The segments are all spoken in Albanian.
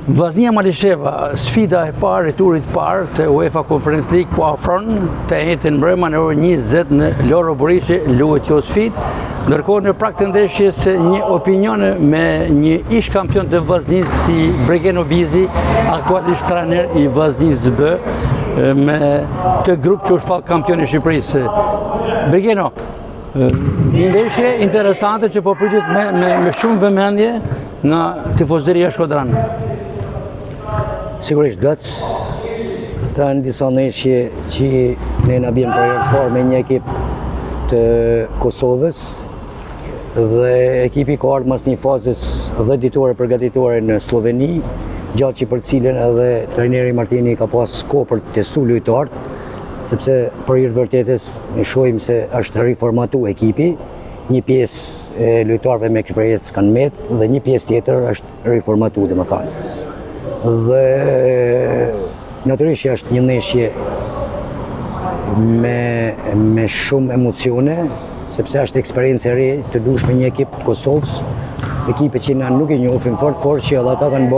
Vllaznia Malisheva, sfida e parë e turit parë të UEFA Conference League po afron të njëjtën mbrëmje në orën 20 në Loro Burishi luhet kjo sfidë, ndërkohë në prag të ndeshjes një opinion me një ish kampion të Vllaznisë si Brigeno Bizi, aktualisht trajner i Vllaznisë B, me të grup që është pall kampion i Shqipërisë. Brigeno, një ndeshje interesante që po pritet me shumë vëmendje nga tifozëria shkodrane. Sigurisht, Gac, tranë disa ndeshje që ne na bjen për herë të parë me një ekip të Kosovës dhe ekipi ka ardhur mas një fazës dhe ditore përgatitore në Sloveni, gjatë që për cilën edhe trajneri Martini ka pas kohë për të testuar lojtarët, sepse për hir të vërtetës ne shohim se është riformatu ekipi, një pjesë e lojtarëve me eksperiencë kanë met dhe një pjesë tjetër është riformatu, domethënë. Dhe natyrisht është një ndeshje me shumë emocione, sepse është eksperiencë e re të dush me një ekip të Kosovës, ekipe që na nuk e njohim fort, por që edhe ata kanë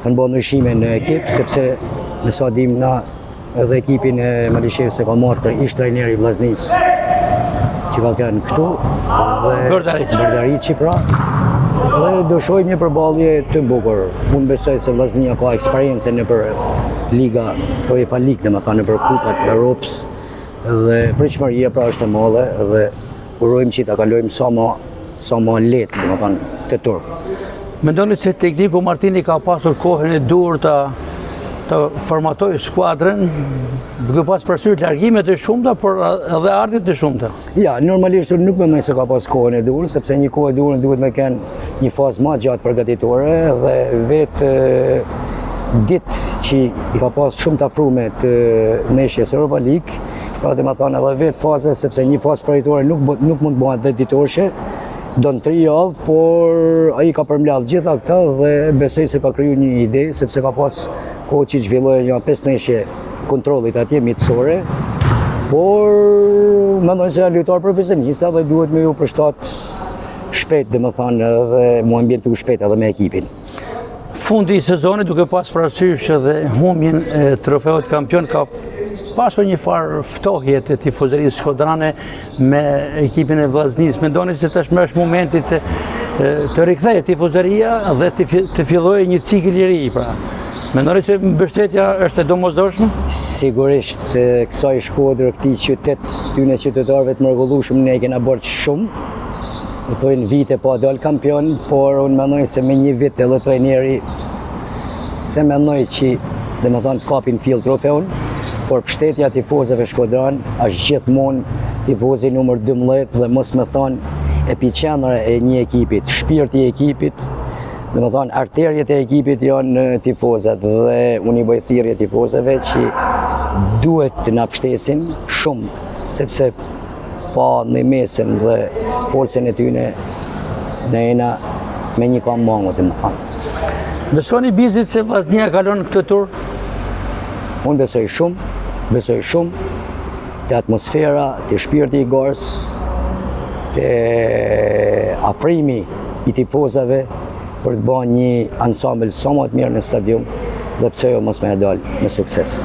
bë ndryshime në ekip, sepse në sa dim na edhe ekipin e Malishevës e ka marrë për ish trajneri i Vllaznisë që ka kanë këtu, Berdariçi pra. Dhe do shohim një përballje të bukur. Unë besoj se Vllaznia ka eksperiencë nëpër Liga, UEFA League, domethënë nëpër kupat e Europës, dhe pritshmëria pra është e madhe dhe urojmë që ta kalojmë sa më lehtë, domethënë te tur. Mendoni se tekniku Martini ka pasur kohën e dur të formatoj skuadrën, duke pas parasysh largimet e shumta, por edhe ardhjet e shumta? Ja, normalisht nuk mendoj se ka pas kohën e dur, sepse një kohë e dur duhet me kenë një fazë më gjatë përgatitore dhe vetë ditë që i ka pas shumë të afrume të ndeshjes Europa League, pra dhe më thonë edhe vetë fazë, sepse një fazë përgatitore nuk mund të bëhet 10 ditëshe, do në 3 javë, por ai ka përmbledh gjitha këta dhe besoj se ka kriju një ide, sepse ka pas kohë që zhvillohen një 5 ndeshje kontrollit atje mitësore, por mendoj se janë lojtarë profesionista dhe duhet me ju përshtat shpejt, domethënë, dhe mu ambientu shpejt edhe me ekipin. Fundi i sezonit, duke pas parasysh edhe humbjen e trofeut kampion, ka pasur një farë ftohje të tifozërisë shkodrane me ekipin e Vllaznisë. Mendoni se tashmë është momenti të rikthehet tifozëria dhe të fillojë një cikël i ri, pra? Mendoni që mbështetja është e domosdoshme? Sigurisht, kësaj Shkodrë, këtij qytet, këtyre qytetarëve të mrekullueshëm ne kena bërë shumë. Do thojnë vite po dal kampion, por unë mendoj se me një vit edhe trajneri se mendoj që domethënë kapin fill trofeun, por mbështetja e tifozëve shkodran është gjithmonë tifozi numër 12 dhe mos më thonë epiqendra e një ekipit, shpirti i ekipit. Domethënë arterjet e ekipit janë tifozat dhe unë i bëj thirrje tifozëve që duhet të na mbështesin shumë, sepse pa në mesën dhe forcën e tyre ne jena me një kam mangu, domethënë. Besoni Bizit se Vllaznia kalon këtë tur? Unë besoj shumë te atmosfera, te shpirti i garës, te afrimi i tifozave për të bërë një ansambël sa më të mirë në stadium dhe pse jo mos me dalë me sukses.